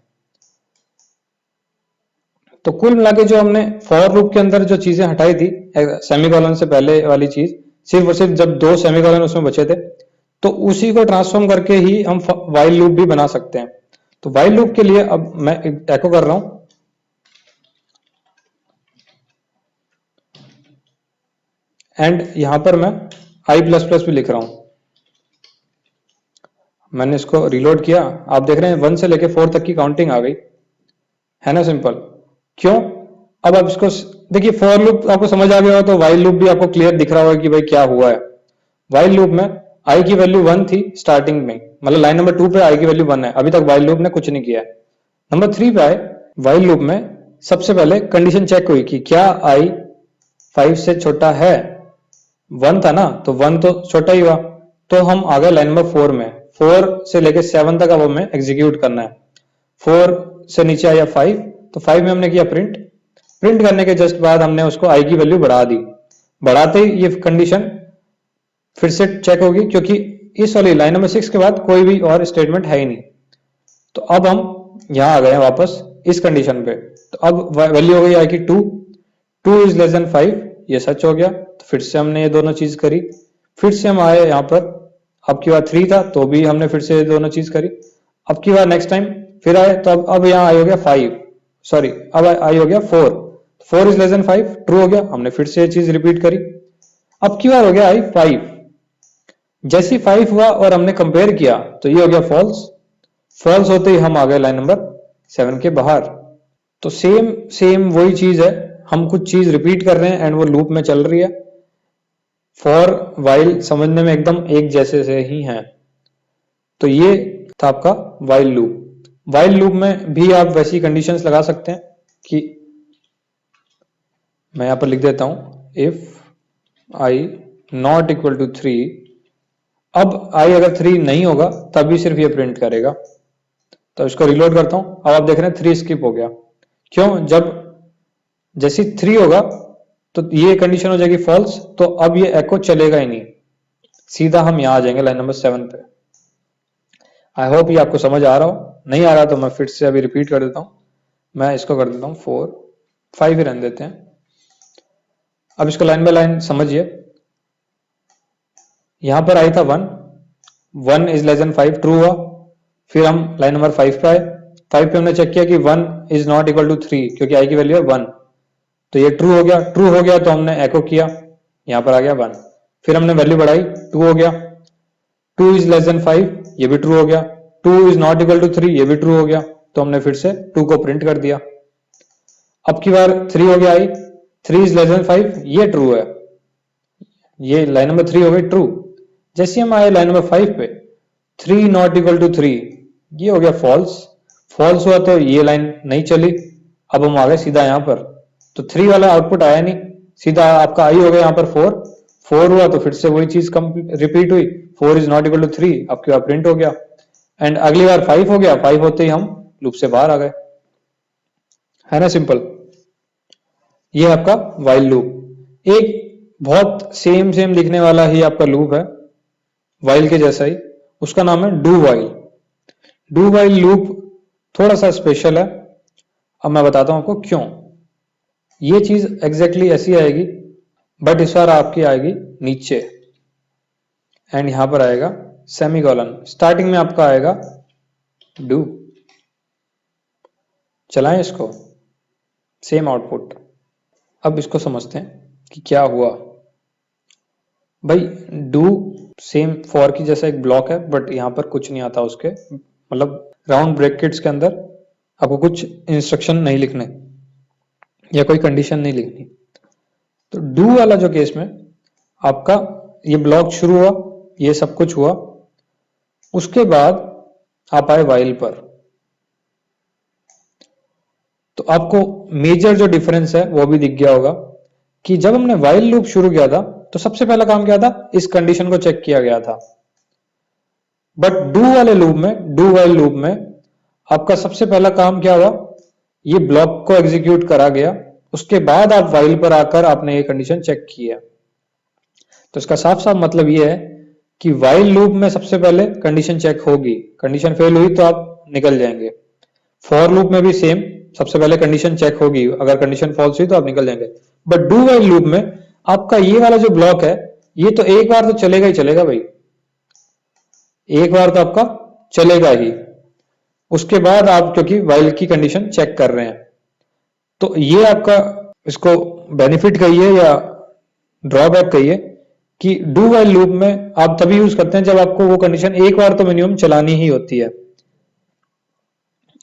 तो कुल मिला के जो हमने फॉर लूप के अंदर जो चीजें हटाई थी, सेमीकोलन से पहले वाली चीज, सिर्फ और सिर्फ जब 2 सेमीकोलन उसमें बचे थे, तो उसी को ट्रांसफॉर्म करके ही हम वाइल लूप भी बना सकते हैं। तो वाइल लूप के लिए अब मैं एको कर रहा हूं, एंड यहां पर मैं आई प्लस प्लस भी लिख रहा हूं। मैंने इसको रिलोड किया, आप देख रहे हैं 1 से लेके 4 तक की काउंटिंग आ गई, है ना सिंपल। क्यों? अब आप इसको देखिए, फॉर लूप आपको समझ आ गया हो तो वाइल लूप भी आपको क्लियर दिख रहा होगा कि भाई क्या हुआ है। वाइल लूप में आई की वैल्यू 1 थी स्टार्टिंग में, मतलब लाइन नंबर 2 पे आई की वैल्यू 1 है, अभी तक वाइल लूप ने कुछ नहीं किया है। नंबर 3 पे आए, वाइल लूप में सबसे पहले कंडीशन चेक हुई कि क्या आई 5 से छोटा है। 1 था ना, तो 1 तो छोटा ही हुआ, तो हम आ गए लाइन नंबर 4 में। 4 से लेके 7 तक अब हमें एग्जीक्यूट करना है। 4 से नीचे आया 5, तो 5 में हमने किया प्रिंट। प्रिंट करने के जस्ट बाद हमने उसको आई की वैल्यू बढ़ा दी। बढ़ाते ही ये कंडीशन फिर से चेक होगी, क्योंकि इस वाली लाइन नंबर 6 के बाद कोई भी और स्टेटमेंट है ही नहीं। तो अब हम यहां आ गए हैं वापस इस कंडीशन पे। तो अब वैल्यू हो गई आई की 2, 2 इज लेस देन 5, ये सच हो गया। तो फिर से हमने ये दोनों चीज करी, फिर से हम आए यहाँ पर, अब की बार 3 था तो भी हमने फिर से ये दोनों चीज करी। अब की बार नेक्स्ट टाइम फिर आए, तो अब यहाँ आई हो गया 5, सॉरी अब आई हो गया 4, 4 इज लेस देन 5, ट्रू हो गया, हमने फिर से ये चीज रिपीट करी। अब की बार हो गया आई 5, जैसी 5 हुआ और हमने कंपेयर किया तो ये हो गया फॉल्स। फॉल्स होते ही हम आ गए लाइन नंबर 7 के बाहर। तो सेम सेम वही चीज है, हम कुछ चीज रिपीट कर रहे हैं एंड वो लूप में चल रही है। फॉर वाइल समझने में एकदम एक जैसे से ही हैं। तो ये था आपका वाइल लूप। वाइल लूप में भी आप वैसी कंडीशंस लगा सकते हैं कि मैं यहां पर लिख देता हूं if I not equal to 3। अब आई अगर 3 नहीं होगा तभी सिर्फ ये प्रिंट करेगा। तो इसको रिलोड करता हूं, अब आप देख रहे हैं 3 स्किप हो गया। क्यों? जब जैसे 3 होगा तो ये कंडीशन हो जाएगी फॉल्स, तो अब ये एको चलेगा ही नहीं, सीधा हम यहां आ जाएंगे लाइन नंबर 7 पे। आई होप ये आपको समझ आ रहा हो, नहीं आ रहा तो मैं फिर से अभी रिपीट कर देता हूं। मैं इसको कर देता हूं 4, 5 ही रहने देते हैं। अब इसको लाइन बाय लाइन समझिए। यहां पर आई था 1, 1 इज लेस देन 5, ट्रू हुआ। फिर हम लाइन नंबर 5 पे आए, 5 पे हमने चेक किया कि 1 इज नॉट इक्वल टू 3, क्योंकि आई की वैल्यू है 1, तो ये ट्रू हो गया। ट्रू हो गया तो हमने एको किया, यहां पर आ गया 1। फिर हमने वैल्यू बढ़ाई, 2 हो गया। 2 इज लेस देन 5, ये भी ट्रू हो गया। 2 इज नॉट इक्वल टू 3, ये भी ट्रू हो गया, तो हमने फिर से 2 को प्रिंट कर दिया। अब की बार 3 हो गया आई, 3 इज लेस देन 5, ये ट्रू है, ये लाइन नंबर 3 हो गई ट्रू। जैसे हम आए लाइन नंबर 5 पे, 3 नॉट इक्वल टू 3, ये हो गया फॉल्स। फॉल्स हुआ तो ये लाइन नहीं चली, अब हम आ गए सीधा यहां पर। तो 3 वाला आउटपुट आया नहीं, सीधा आपका आई हो गया यहाँ पर 4, 4 हुआ तो फिर से वही चीज रिपीट हुई, 4 इज नॉट इक्वल टू 3, आपके पास प्रिंट हो गया। एंड अगली बार 5 हो गया, 5 होते ही हम लूप से बाहर आ गए, है ना सिंपल। ये आपका वाइल लूप। एक बहुत सेम सेम दिखने वाला ही आपका लूप है वाइल के जैसा ही, उसका नाम है do while. Do while loop थोड़ा सा स्पेशल है, अब मैं बताता हूं आपको क्यों। ये चीज एग्जैक्टली ऐसी आएगी, बट इस बार आपकी आएगी नीचे, एंड यहां पर आएगा सेमीकोलन। स्टार्टिंग में आपका आएगा डू। चलाएं इसको, सेम आउटपुट। अब इसको समझते हैं कि क्या हुआ। भाई डू सेम फॉर की जैसा एक ब्लॉक है, बट यहां पर कुछ नहीं आता उसके, मतलब राउंड ब्रैकेट्स के अंदर आपको कुछ इंस्ट्रक्शन नहीं लिखने या कोई कंडीशन नहीं लिखनी। तो डू वाला जो केस में आपका ये ब्लॉक शुरू हुआ, ये सब कुछ हुआ, उसके बाद आप आए वाइल पर। तो आपको मेजर जो डिफरेंस है वो भी दिख गया होगा। कि जब हमने व्हाइल लूप शुरू किया था तो सबसे पहला काम क्या था, इस कंडीशन को चेक किया गया था। बट डू व्हाइल लूप में आपका सबसे पहला काम क्या हुआ, ये ब्लॉक को एग्जीक्यूट करा गया, उसके बाद आप व्हाइल पर आकर आपने ये कंडीशन चेक की है। तो इसका साफ साफ मतलब ये है कि व्हाइल लूप में सबसे पहले कंडीशन चेक होगी, कंडीशन फेल हुई तो आप निकल जाएंगे। फॉर लूप में भी सेम, सबसे पहले कंडीशन चेक होगी, अगर कंडीशन फॉल्स हुई तो आप निकल जाएंगे। बट डू व्हाइल लूप में आपका ये वाला जो ब्लॉक है, ये तो एक बार तो चलेगा ही चलेगा भाई, एक बार तो आपका चलेगा ही, उसके बाद आप क्योंकि व्हाइल की कंडीशन चेक कर रहे हैं। तो ये आपका, इसको बेनिफिट कहिए या ड्रॉबैक कहिए, कि डू व्हाइल लूप में आप तभी यूज करते हैं जब आपको वो कंडीशन एक बार तो मिनिमम चलानी ही होती है।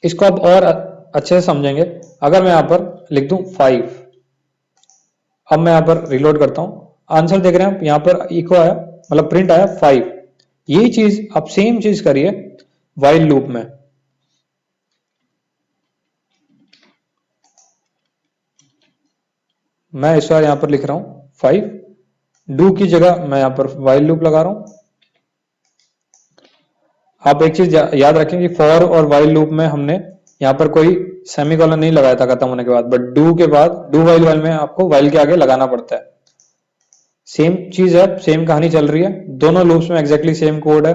इसको आप और अच्छे से समझेंगे अगर मैं यहां पर लिख दूं 5। अब मैं यहां पर रिलोड करता हूं, आंसर देख रहे हैं आप, यहां पर इको आया, मतलब प्रिंट आया 5। यही चीज आप सेम चीज करिए व्हाइल लूप में। मैं इस बार यहां पर लिख रहा हूं 5, डू की जगह मैं यहां पर व्हाइल लूप लगा रहा हूं। आप एक चीज याद रखें कि फॉर और व्हाइल लूप में हमने यहाँ पर कोई सेमीकोलन नहीं लगाया था खत्म होने के बाद, बट डू के बाद, डू व्हाइल वाइल में आपको व्हाइल के आगे लगाना पड़ता है। सेम चीज है, सेम कहानी चल रही है, दोनों लूप्स में एग्जैक्टली सेम कोड है।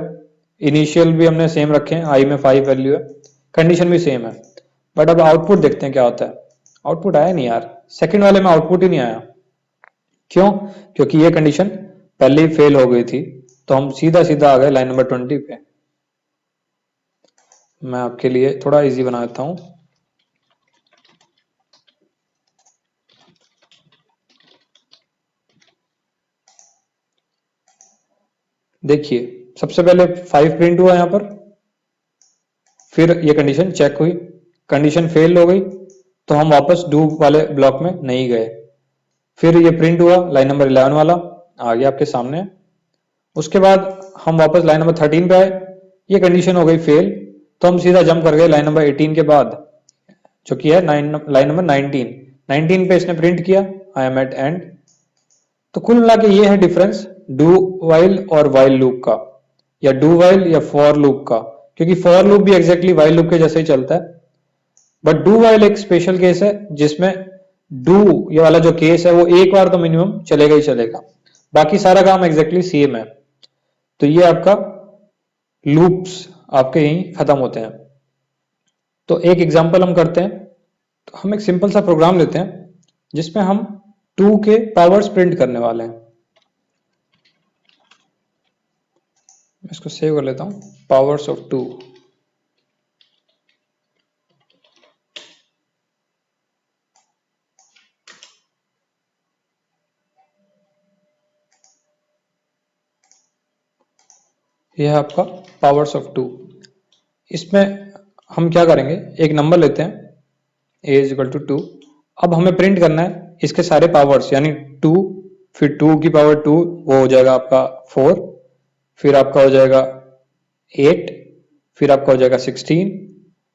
इनिशियल भी हमने सेम रखे हैं, आई में 5 वैल्यू है, कंडीशन भी सेम है। बट अब आउटपुट देखते हैं क्या होता है। आउटपुट आया नहीं यार, सेकंड वाले में आउटपुट ही नहीं आया। क्यों? क्योंकि ये कंडीशन पहले ही फेल हो गई थी, तो हम सीधा सीधा आ गए लाइन नंबर 20 पे। मैं आपके लिए थोड़ा इजी बना देता हूं। देखिए सबसे पहले 5 प्रिंट हुआ यहां पर, फिर ये कंडीशन चेक हुई, कंडीशन फेल हो गई, तो हम वापस डू वाले ब्लॉक में नहीं गए। फिर ये प्रिंट हुआ लाइन नंबर 11 वाला, आ गया आपके सामने। उसके बाद हम वापस लाइन नंबर 13 पे आए, ये कंडीशन हो गई फेल, तो हम सीधा जंप कर गए लाइन नंबर 18 के बाद, जो कि है लाइन नंबर 19। 19 पे इसने प्रिंट किया आई एम एट एंड। तो कुल मिला के ये है डिफरेंस डू वाइल और वाइल लूप का, या डू वाइल या फॉर लूप का, क्योंकि फॉर लूप भी एग्जैक्टली वाइल लूप के जैसे ही चलता है। बट डू वाइल एक स्पेशल केस है जिसमें डू ये वाला जो केस है वो एक बार तो मिनिमम चलेगा ही चलेगा, बाकी सारा काम एग्जैक्टली सेम है। तो ये आपका लूप्स आपके यहीं खत्म होते हैं। तो एक एग्जांपल हम करते हैं, तो हम एक सिंपल सा प्रोग्राम लेते हैं जिसमें हम 2 के पावर्स प्रिंट करने वाले हैं। मैं इसको सेव कर लेता हूं, पावर्स ऑफ 2। यह है आपका पावर्स ऑफ 2। इसमें हम क्या करेंगे, एक नंबर लेते हैं a इज इक्वल टू 2। अब हमें प्रिंट करना है इसके सारे पावर्स, यानी 2, फिर 2 की पावर 2 वो हो जाएगा आपका 4, फिर आपका हो जाएगा 8, फिर आपका हो जाएगा 16,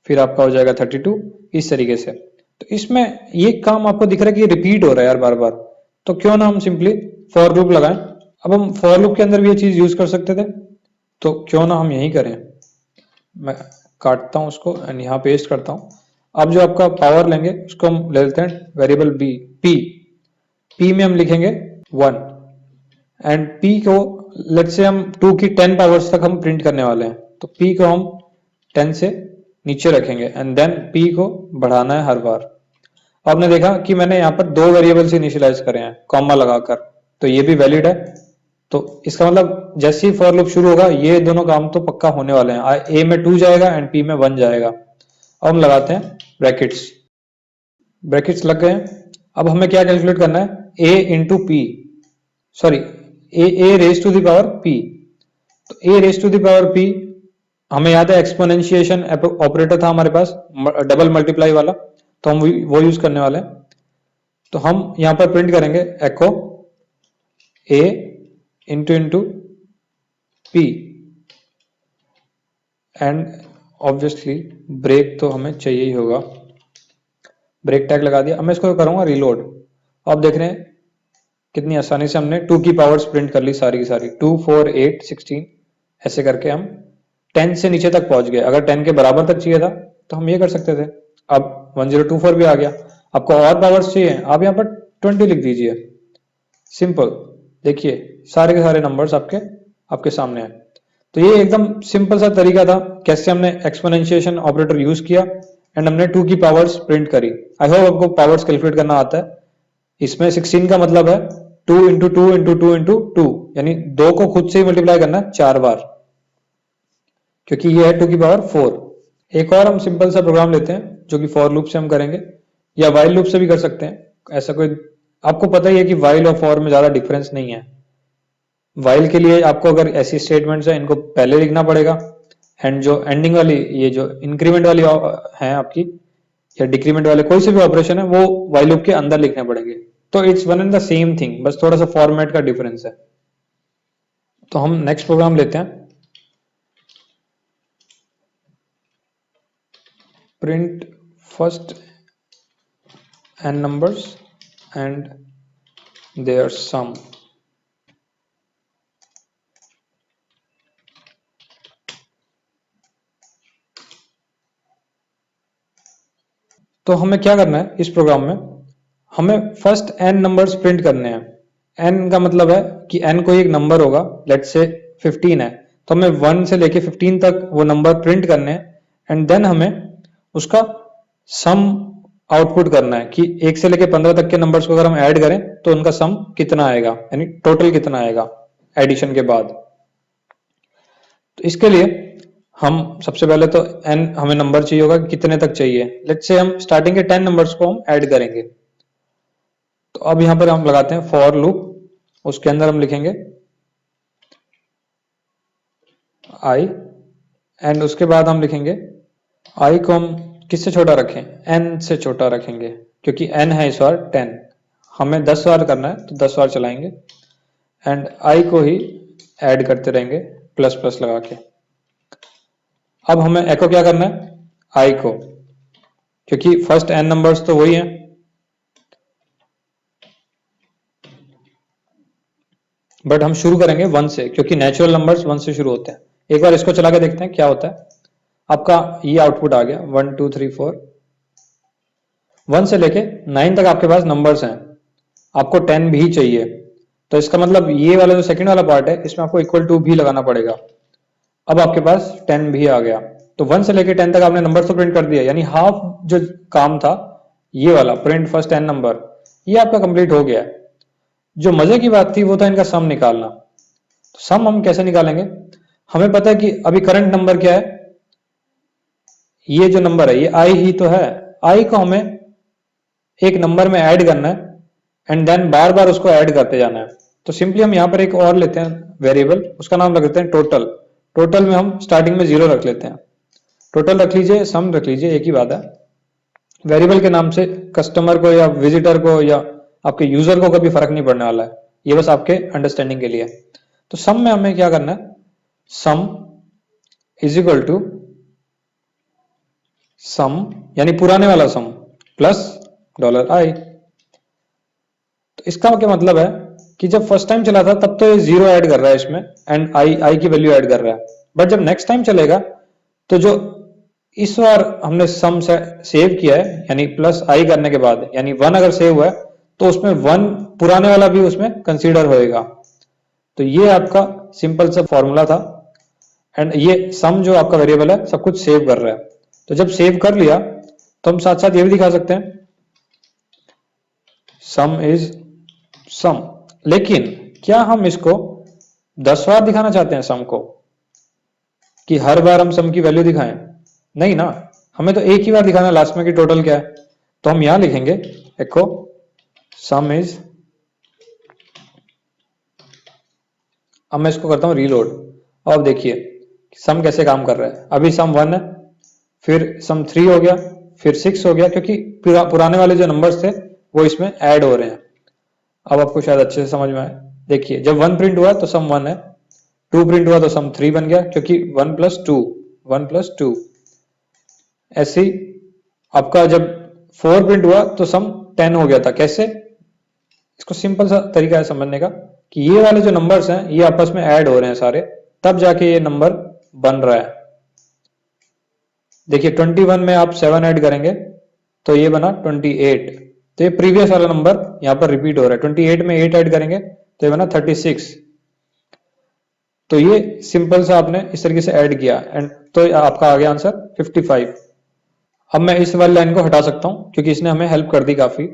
फिर आपका हो जाएगा 32, इस तरीके से। तो इसमें ये काम आपको दिख रहा है कि रिपीट हो रहा है यार बार बार, तो क्यों ना हम सिंपली फॉर लूप लगाएं। अब हम फॉर लूप के अंदर भी ये चीज यूज कर सकते थे, तो क्यों ना हम यही करें। मैं काटता हूं उसको एंड यहाँ पेस्ट करता हूं। अब जो आपका पावर लेंगे उसको हम ले लेते हैं वेरिएबल बी, पी में हम लिखेंगे 1, एंड पी को लेट्स से हम 2 की 10 पावर्स तक हम प्रिंट करने वाले हैं, तो पी को हम 10 से नीचे रखेंगे एंड देन पी को बढ़ाना है हर बार। आपने देखा कि मैंने यहाँ पर 2 वेरिएबल्स इनिशियलाइज करे हैं कॉमा लगाकर, तो ये भी वैलिड है। तो इसका मतलब जैसे ही फॉर लूप शुरू होगा ये दोनों काम तो पक्का होने वाले हैं, ए में 2 जाएगा एंड पी में 1 जाएगा। अब हम लगाते हैं ब्रैकेट्स, ब्रैकेट्स लग गए हैं। अब हमें क्या कैलकुलेट करना है, a into p, sorry a raise to the power p. तो a raise to the power p, हमें याद है एक्सपोनेंशिएशन ऑपरेटर था हमारे पास, डबल मल्टीप्लाई वाला, तो हम वो यूज करने वाले हैं। तो हम यहां पर प्रिंट करेंगे echo a into into p, and obviously break तो हमें चाहिए ही होगा, ब्रेक टैग लगा दिया। अब मैं इसको करूंगा रिलोड। आप देख रहे हैं कितनी आसानी से हमने 2 की पावर्स प्रिंट कर ली सारी की सारी, 2 4 8 16 ऐसे करके हम 10 से नीचे तक पहुंच गए। अगर 10 के बराबर तक चाहिए था तो हम ये कर सकते थे। अब 1024 भी आ गया। आपको और पावर्स चाहिए, आप यहाँ पर 20 लिख दीजिए, सिंपल। देखिए सारे के सारे नंबर्स आपके आपके सामने हैं। तो ये एकदम सिंपल सा तरीका था कैसे हमने एक्सपोनेंशिएशन ऑपरेटर यूज किया एंड हमने 2 की पावर्स प्रिंट करी। आई होप आपको पावर्स कैलकुलेट करना आता है। इसमें 16 का मतलब है 2 इंटू 2 इंटू 2 इंटू 2, यानी 2 को खुद से ही मल्टीप्लाई करना है 4 बार, क्योंकि ये है 2 की पावर 4। एक और हम सिंपल सा प्रोग्राम लेते हैं जो कि फॉर लूप से हम करेंगे, या वाइल लूप से भी कर सकते हैं। ऐसा कोई, आपको पता ही है कि वाइल और फॉर में ज्यादा डिफरेंस नहीं है। वाइल के लिए आपको अगर ऐसी स्टेटमेंट्स है इनको पहले लिखना पड़ेगा, एंड जो एंडिंग वाली, ये जो इंक्रीमेंट वाली है आपकी या डिक्रीमेंट वाले कोई से भी ऑपरेशन है वो वाइल लूप के अंदर लिखने पड़ेंगे। तो it's one and the same thing, बस थोड़ा सा फॉर्मेट का डिफरेंस है। तो हम नेक्स्ट प्रोग्राम लेते हैं, print first n numbers and their sum। तो हमें क्या करना है इस प्रोग्राम में, हमें फर्स्ट n नंबर्स प्रिंट करने हैं। n का मतलब है कि n कोई एक नंबर होगा, लेट्स से 15 है, तो हमें 1 से लेके 15 तक वो नंबर प्रिंट करने हैं एंड देन हमें उसका सम आउटपुट करना है कि 1 से लेके 15 तक के नंबर्स को अगर हम ऐड करें तो उनका सम कितना आएगा, यानी टोटल कितना आएगा एडिशन के बाद। तो इसके लिए हम सबसे पहले तो n हमें नंबर चाहिए होगा, कितने तक चाहिए। लेट्स से हम स्टार्टिंग के 10 नंबर्स को हम ऐड करेंगे। तो अब यहां पर हम लगाते हैं फॉर लूप, उसके अंदर हम लिखेंगे i एंड उसके बाद हम लिखेंगे i को हम किससे छोटा रखें, n से छोटा रखेंगे, क्योंकि n है इस बार 10, हमें 10 बार करना है तो 10 बार चलाएंगे एंड i को ही ऐड करते रहेंगे प्लस प्लस लगा के। अब हमें एको क्या करना है, i को, क्योंकि फर्स्ट n नंबर्स तो वही हैं, बट हम शुरू करेंगे 1 से, क्योंकि नेचुरल नंबर्स 1 से शुरू होते हैं। एक बार इसको चला के देखते हैं क्या होता है। आपका ये आउटपुट आ गया 1 2 3 4, 1 से लेके 9 तक आपके पास नंबर्स हैं, आपको 10 भी चाहिए। तो इसका मतलब ये वाला जो सेकंड वाला पार्ट है इसमें आपको इक्वल टू भी लगाना पड़ेगा। अब आपके पास 10 भी आ गया, तो 1 से लेके 10 तक आपने नंबर तो प्रिंट कर दिया, यानी हाफ जो काम था ये वाला प्रिंट फर्स्ट 10 नंबर, ये आपका कंप्लीट हो गया है। जो मजे की बात थी वो था इनका सम निकालना। तो सम हम कैसे निकालेंगे, हमें पता है कि अभी करंट नंबर क्या है, ये जो नंबर है ये i ही तो है। i को हमें एक नंबर में ऐड करना है एंड देन बार बार उसको ऐड करते जाना है। तो सिंपली हम यहाँ पर एक और लेते हैं वेरिएबल, उसका नाम रख देते हैं टोटल। टोटल में हम स्टार्टिंग में 0 रख लेते हैं, टोटल रख लीजिए, सम रख लीजिए, एक ही बात है। वेरिएबल के नाम से कस्टमर को या विजिटर को या आपके यूजर को कभी फर्क नहीं पड़ने वाला है, ये बस आपके अंडरस्टैंडिंग के लिए। तो सम में हमें क्या करना है, सम इज इक्वल टू सम यानी पुराने वाला सम प्लस $i। तो इसका क्या मतलब है कि जब फर्स्ट टाइम चला था तब तो ये 0 ऐड कर रहा है इसमें एंड आई की वैल्यू ऐड कर रहा है, बट जब नेक्स्ट टाइम चलेगा तो जो इस बार हमने सम सेव किया है यानी प्लस आई करने के बाद, यानी 1 अगर सेव हुआ है तो उसमें 1 पुराने वाला भी उसमें कंसीडर होएगा। तो ये आपका सिंपल सा फॉर्मूला था एंड ये सम जो आपका वेरिएबल है सब कुछ सेव कर रहा है। तो जब सेव कर लिया तो हम साथ साथ ये भी दिखा सकते हैं सम इज सम, लेकिन क्या हम इसको 10 बार दिखाना चाहते हैं सम को, कि हर बार हम सम की वैल्यू दिखाएं? नहीं ना, हमें तो एक ही बार दिखाना लास्ट में कि टोटल क्या है। तो हम यहां लिखेंगे एको सम इज, अब मैं इसको करता हूं रीलोड। अब देखिए सम कैसे काम कर रहा है। अभी सम 1 है, फिर सम 3 हो गया, फिर 6 हो गया, क्योंकि पुराने वाले जो नंबर्स थे वो इसमें ऐड हो रहे हैं। अब आपको शायद अच्छे से समझ में आए। देखिए जब 1 प्रिंट हुआ तो सम 1 है, 2 प्रिंट हुआ तो सम 3 बन गया, क्योंकि 1 प्लस 2। ऐसे ही आपका जब 4 प्रिंट हुआ तो सम 10 हो गया था। कैसे, इसको सिंपल सा तरीका है समझने का कि ये वाले जो नंबर्स हैं ये आपस में ऐड हो रहे हैं सारे, तब जाके ये नंबर बन रहा है। देखिए 21 में आप 7 ऐड करेंगे तो ये बना 28, तो ये प्रीवियस वाला नंबर यहां पर रिपीट हो रहा है। 28 में 8 ऐड करेंगे तो ये बना 36, तो ये सिंपल सा आपने इस तरीके से ऐड किया एंड तो आपका आ गया आंसर 55। अब मैं इस वाली लाइन को हटा सकता हूं क्योंकि इसने हमें हेल्प कर दी काफी।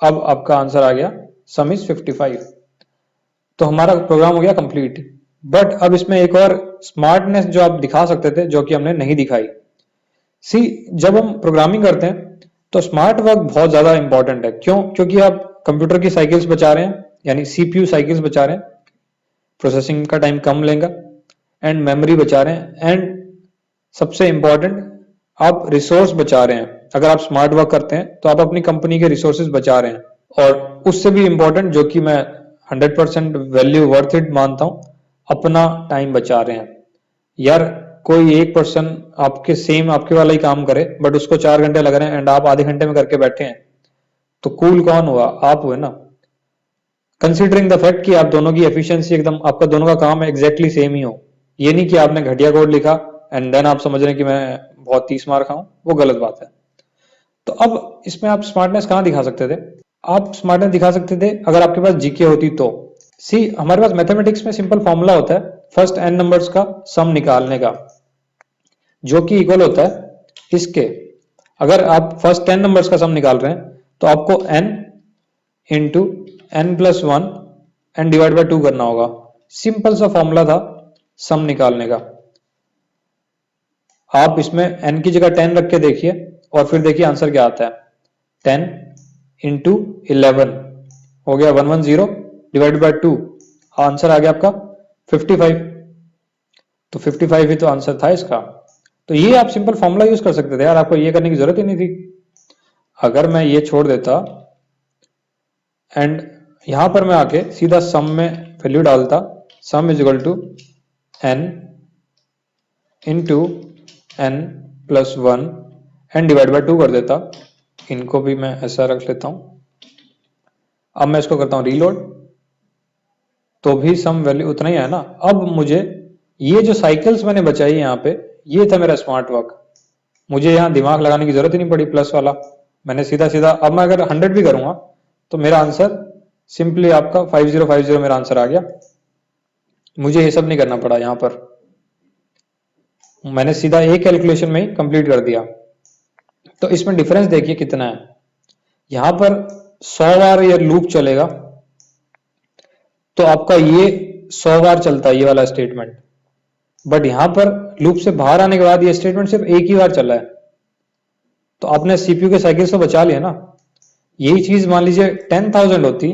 अब आपका आंसर आ गया सम इज 55। तो हमारा प्रोग्राम हो गया कंप्लीट। बट अब इसमें एक और स्मार्टनेस जो आप दिखा सकते थे जो कि हमने नहीं दिखाई। सी, जब हम प्रोग्रामिंग करते हैं तो स्मार्ट वर्क बहुत ज्यादा इंपॉर्टेंट है। क्यों? क्योंकि आप कंप्यूटर की साइकिल्स बचा रहे हैं, यानी सीपीयू साइकिल्स बचा रहे हैं, प्रोसेसिंग का टाइम कम लेगा, एंड मेमोरी बचा रहे हैं, एंड सबसे इंपॉर्टेंट आप रिसोर्स बचा रहे हैं। अगर आप स्मार्ट वर्क करते हैं तो आप अपनी कंपनी के रिसोर्सेज बचा रहे हैं, और उससे भी इंपॉर्टेंट जो कि मैं 100% वैल्यू वर्थ इट मानता हूं, अपना टाइम बचा रहे हैं। यार कोई एक पर्सन आपके सेम आपके वाला ही काम करे बट उसको 4 घंटे लग रहे हैं एंड आप आधे घंटे में करके बैठे हैं, तो कूल कौन हुआ? आप हुए ना। कंसिडरिंग द फैक्ट कि आप दोनों की एफिशिएंसी एकदम, आपका दोनों का काम एग्जैक्टली सेम ही हो। ये नहीं कि आपने घटिया कोड लिखा एंड देन आप समझ रहे हैं कि मैं बहुत 30 मार खाऊं, वो गलत बात है। तो अब इसमें आप स्मार्टनेस कहां दिखा सकते थे? आप स्मार्टनेस दिखा सकते थे अगर आपके पास जीके होती तो। सी, हमारे पास मैथमेटिक्स में सिंपल फॉर्मूला होता है फर्स्ट एन नंबर्स का सम निकालने का, जो कि इक्वल होता है इसके। अगर आप फर्स्ट 10 नंबर्स का सम निकाल रहे हैं तो आपको n into n plus one and divide by 2 करना होगा। सिंपल सा फॉर्मूला था सम निकालने का। आप इसमें n की जगह 10 रख के देखिए और फिर देखिए आंसर क्या आता है। 10 इंटू 11 हो गया 110 डिवाइड बाय 2, आंसर आ गया आपका 55। तो 55 ही तो आंसर था इसका। तो ये आप सिंपल फॉर्मूला यूज कर सकते थे यार, आपको ये करने की जरूरत ही नहीं थी। अगर मैं ये छोड़ देता एंड यहां पर मैं आके सीधा सम में वैल्यू डालता, sum is equal to n into n plus one and divide by 2 कर देता। इनको भी मैं ऐसा रख लेता हूं। अब मैं इसको करता हूं रीलोड, तो भी सम वैल्यू उतना ही है ना। अब मुझे ये जो साइकिल्स मैंने बचाई यहाँ पे, ये था मेरा स्मार्ट वर्क। मुझे यहाँ दिमाग लगाने की जरूरत ही नहीं पड़ी प्लस वाला, मैंने सीधा सीधा, अब मैं अगर 100 भी करूंगा तो मेरा आंसर सिंपली आपका 5050 मेरा आंसर आ गया। मुझे ये सब नहीं करना पड़ा, यहाँ पर मैंने सीधा एक कैलकुलेशन में ही कंप्लीट कर दिया। तो इसमें डिफरेंस देखिए कितना है। यहां पर 100 बार ये लूप चलेगा तो आपका ये 100 बार चलता है ये वाला स्टेटमेंट, बट यहां पर लूप से बाहर आने के बाद ये स्टेटमेंट सिर्फ एक ही बार चला है। तो आपने सीपीयू के साइकिल से बचा लिया ना। यही चीज मान लीजिए 10,000 होती,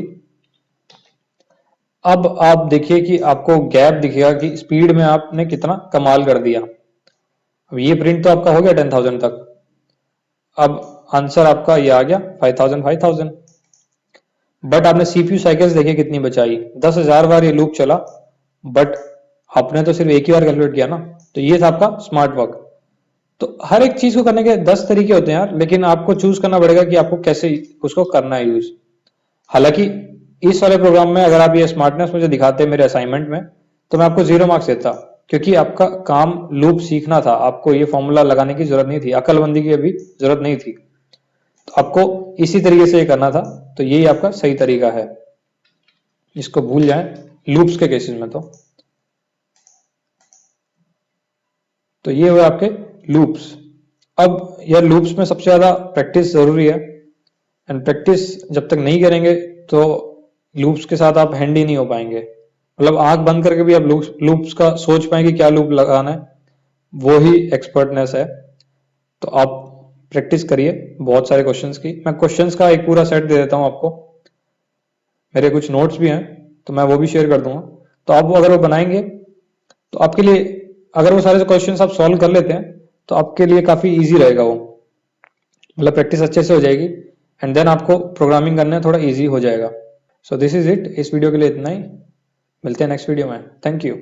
अब आप देखिए कि आपको गैप दिखेगा कि स्पीड में आपने कितना कमाल कर दिया। अब ये प्रिंट तो आपका हो गया 10,000 तक, अब आंसर आपका ये आ गया 5,000। बट आपने सीपीयू साइकिल्स देखिए कितनी बचाई, 10,000 बार ये लूप चला, बट आपने तो सिर्फ एक ही बार कैलकुलेट किया ना। तो ये था आपका स्मार्ट वर्क। तो हर एक चीज को करने के 10 तरीके होते हैं यार, लेकिन आपको चूज करना पड़ेगा कि आपको कैसे उसको करना है यूज। हालांकि इस वाले प्रोग्राम में अगर आप ये स्मार्टनेस मुझे दिखाते मेरे असाइनमेंट में तो मैं आपको 0 मार्क्स देता, क्योंकि आपका काम लूप सीखना था, आपको ये फॉर्मूला लगाने की जरूरत नहीं थी, अकलमंदी की अभी जरूरत नहीं थी। तो आपको इसी तरीके से ये करना था, तो यही आपका सही तरीका है। इसको भूल जाएं लूप्स के केसेस में। तो ये हुए आपके लूप्स। अब यार लूप्स में सबसे ज्यादा प्रैक्टिस जरूरी है, एंड प्रैक्टिस जब तक नहीं करेंगे तो लूप्स के साथ आप हैंड ही नहीं हो पाएंगे। मतलब आंख बंद करके भी आप लूप्स का सोच पाएंगे क्या लूप लगाना है, वो ही एक्सपर्टनेस है। तो आप प्रैक्टिस करिए बहुत सारे क्वेश्चंस की। मैं क्वेश्चंस का एक पूरा सेट दे देता हूं आपको, मेरे कुछ नोट्स भी हैं तो मैं वो भी शेयर कर दूंगा। तो आप वो अगर वो बनाएंगे तो आपके लिए, अगर वो सारे क्वेश्चंस आप सॉल्व कर लेते हैं तो आपके लिए काफी इजी रहेगा वो, मतलब प्रैक्टिस अच्छे से हो जाएगी एंड देन आपको प्रोग्रामिंग करना थोड़ा इजी हो जाएगा। सो दिस इज इट, इस वीडियो के लिए इतना ही। मिलते हैं नेक्स्ट वीडियो में। Thank you.